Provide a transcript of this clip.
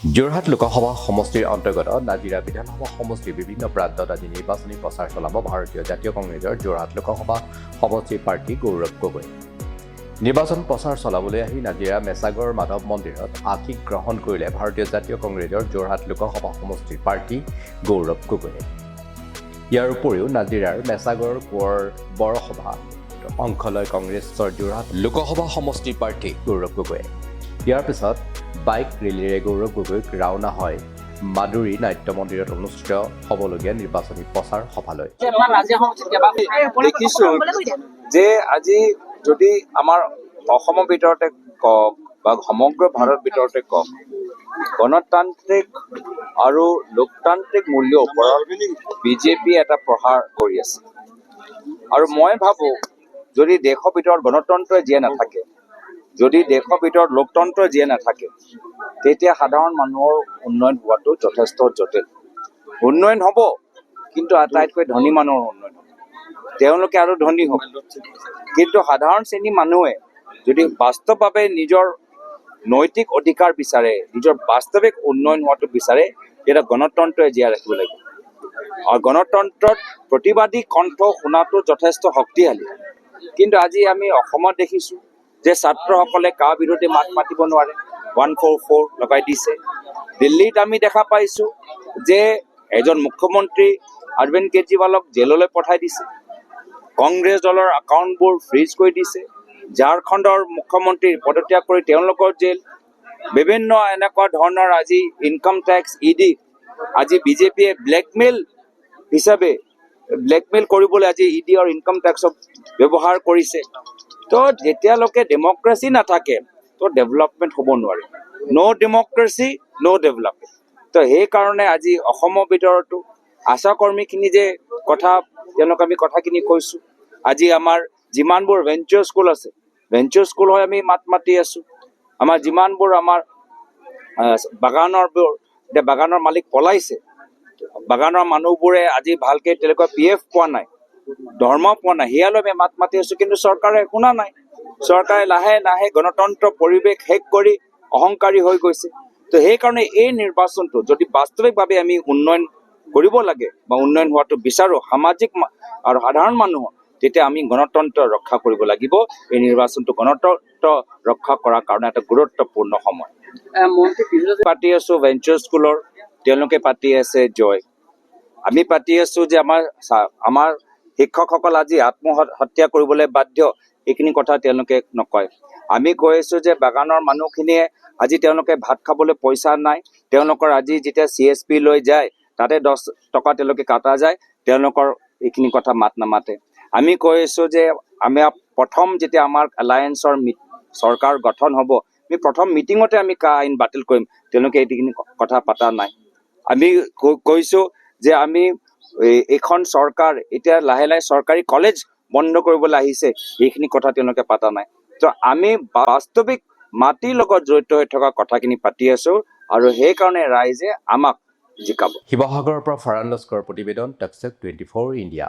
যোৰহাট লোকসভা সমষ্টিৰ অন্তৰ্গত নাজিৰা বিধানসভা সমষ্টিৰ বিভিন্ন প্ৰান্তত আজি নিৰ্বাচনী প্ৰচাৰ চলাব ভাৰতীয় জাতীয় কংগ্ৰেছৰ যোৰহাট লোকসভা সমষ্টিৰ প্ৰাৰ্থী গৌৰৱ গগৈ। নিৰ্বাচন প্ৰচাৰ চলাবলৈ আহি নাজিৰা মেছাগৰ মাধৱ মন্দিৰত আশীষ গ্ৰহণ কৰিলে ভাৰতীয় জাতীয় কংগ্ৰেছৰ যোৰহাট লোকসভা সমষ্টিৰ প্ৰাৰ্থী গৌৰৱ গগৈয়ে। ইয়াৰ উপৰিও নাজিৰাৰ মেছাগৰ কোঁৱৰ বৰসভাত অংশ লয় কংগ্ৰেছৰ যোৰহাট লোকসভা সমষ্টিৰ প্ৰাৰ্থী গৌৰৱ গগৈয়ে। ইয়াৰ পিছত বাইক ৰেলীৰে গৌৰৱ গগৈক ৰাওনা হয় মাদুৰী নাট্য মন্দিৰত অনুষ্ঠিত হ'বলগীয়া নিৰ্বাচনী প্ৰচাৰ সভালৈ। দেখিছোঁ যে আজি যদি আমাৰ অসমৰ ভিতৰতে কওক বা সমগ্ৰ ভাৰত ভিতৰতে কওক, গণতান্ত্ৰিক আৰু লোকতান্ত্ৰিক মূল্যৰ ওপৰত বিজেপি এটা প্ৰহাৰ কৰি আছে। আৰু মই ভাবোঁ যদি দেশৰ ভিতৰত গণতন্ত্ৰই জীয়াই নাথাকে, যদি দেশৰ ভিতৰত লোকতন্ত্ৰ জীয়াই নাথাকে, তেতিয়া সাধাৰণ মানুহৰ উন্নয়ন হোৱাটো যথেষ্ট জটিল। উন্নয়ন হ'ব, কিন্তু আটাইতকৈ ধনী মানুহৰ উন্নয়ন হ'ব, তেওঁলোকে আৰু ধনী হ'ব। কিন্তু সাধাৰণ শ্ৰেণীৰ মানুহে যদি বাস্তৱভাৱে নিজৰ নৈতিক অধিকাৰ বিচাৰে, নিজৰ বাস্তৱিক উন্নয়ন হোৱাটো বিচাৰে, তেতিয়া গণতন্ত্ৰই জীয়াই ৰাখিব লাগিব। আৰু গণতন্ত্ৰত প্ৰতিবাদী কণ্ঠ শুনাটো যথেষ্ট শক্তিশালী। কিন্তু আজি আমি অসমত দেখিছোঁ যে ছাত্ৰসকলে কাৰ বিৰোধে মাত মাতিব নোৱাৰে, 144 লগাই দিছে। দিল্লীত আমি দেখা পাইছোঁ যে এজন মুখ্যমন্ত্ৰী অৰবিন্দ কেজৰিৱালক জেললৈ পঠাই দিছে, কংগ্ৰেছ দলৰ একাউণ্টবোৰ ফ্ৰিজ কৰি দিছে, ঝাৰখণ্ডৰ মুখ্যমন্ত্ৰী পদত্যাগ কৰি তেওঁলোকৰ জেল, বিভিন্ন এনেকুৱা ধৰণৰ আজি ইনকাম টেক্স ইডি আজি বিজেপিয়ে ব্লেকমেইল কৰিবলৈ আজি ইডি আৰু ইনকাম টেক্সক ব্যৱহাৰ কৰিছে। তো যেতিয়ালৈকে ডেমক্ৰেচি নাথাকে তো ডেভেলপমেণ্ট হ'ব নোৱাৰে। ন' ডেমক্ৰেচি ন' ডেভেলপমেণ্ট। তো সেইকাৰণে আজি অসমৰ ভিতৰতো আশা কৰ্মীখিনি যে তেওঁলোকক আমি কথাখিনি কৈছোঁ। আজি আমাৰ যিমানবোৰ ভেঞ্চাৰ স্কুল আছে, ভেঞ্চাৰ স্কুল হৈ আমি মাত মাতি আছোঁ। আমাৰ যিমানবোৰ আমাৰ বাগানৰ মালিক পলাইছে, বাগানৰ মানুহবোৰে আজি ভালকৈ তেওঁলোকৰ PF পোৱা নাই, দৰমহা পোৱা নাই, সেয়ালৈ আমি মাত মাতি আছোঁ। কিন্তু চৰকাৰে শুনা নাই। চৰকাৰে লাহে লাহে গণতন্ত্ৰ পৰিৱেশ শেষ কৰি অহংকাৰী হৈ গৈছে। তো সেইকাৰণে এই নিৰ্বাচনটো যদি বাস্তৱিকভাৱে আমি উন্নয়ন কৰিব লাগে বা উন্নয়ন হোৱাটো বিচাৰোঁ সামাজিক আৰু সাধাৰণ মানুহৰ, তেতিয়া আমি গণতন্ত্ৰ ৰক্ষা কৰিব লাগিব। এই নিৰ্বাচনটো গণতন্ত্ৰ ৰক্ষা কৰাৰ কাৰণে এটা গুৰুত্বপূৰ্ণ সময়। পাতি আছোঁ ভেঞ্চাৰ স্কুলৰ, তেওঁলোকে পাতি আছে জয়। আমি পাতি আছোঁ যে আমাৰ শিক্ষকসকল আজি আত্মহত্যা কৰিবলৈ বাধ্য, এইখিনি কথা তেওঁলোকে নকয়। আমি কৈ আছোঁ যে বাগানৰ মানুহখিনিয়ে আজি তেওঁলোকে ভাত খাবলৈ পইচা নাই, তেওঁলোকৰ আজি যেতিয়া CSP লৈ যায় তাতে 10 টকা তেওঁলোকে কাটা যায়, তেওঁলোকৰ এইখিনি কথা মাত নামাতে। আমি কৈ আছোঁ যে আমি প্ৰথম যেতিয়া আমাৰ এলায়েন্সৰ চৰকাৰ গঠন হ'ব, আমি প্ৰথম মিটিঙতে আমি আইন বাতিল কৰিম, তেওঁলোকে এইখিনি কথা পতা নাই। আমি কৈছোঁ যে আমি এইখন চৰকাৰ এতিয়া লাহে লাহে চৰকাৰী কলেজ বন্ধ কৰিবলৈ আহিছে, এইখিনি কথা তেওঁলোকে পতা নাই। তো আমি বাস্তৱিক মাটিৰ লগত জড়িত হৈ থকা কথাখিনি পাতি আছোঁ আৰু সেইকাৰণে ৰাইজে আমাক জিকাব। শিৱসাগৰৰ পৰা ফাৰান লস্কৰৰ প্ৰতিবেদন, টকচেক 24 ইণ্ডিয়া।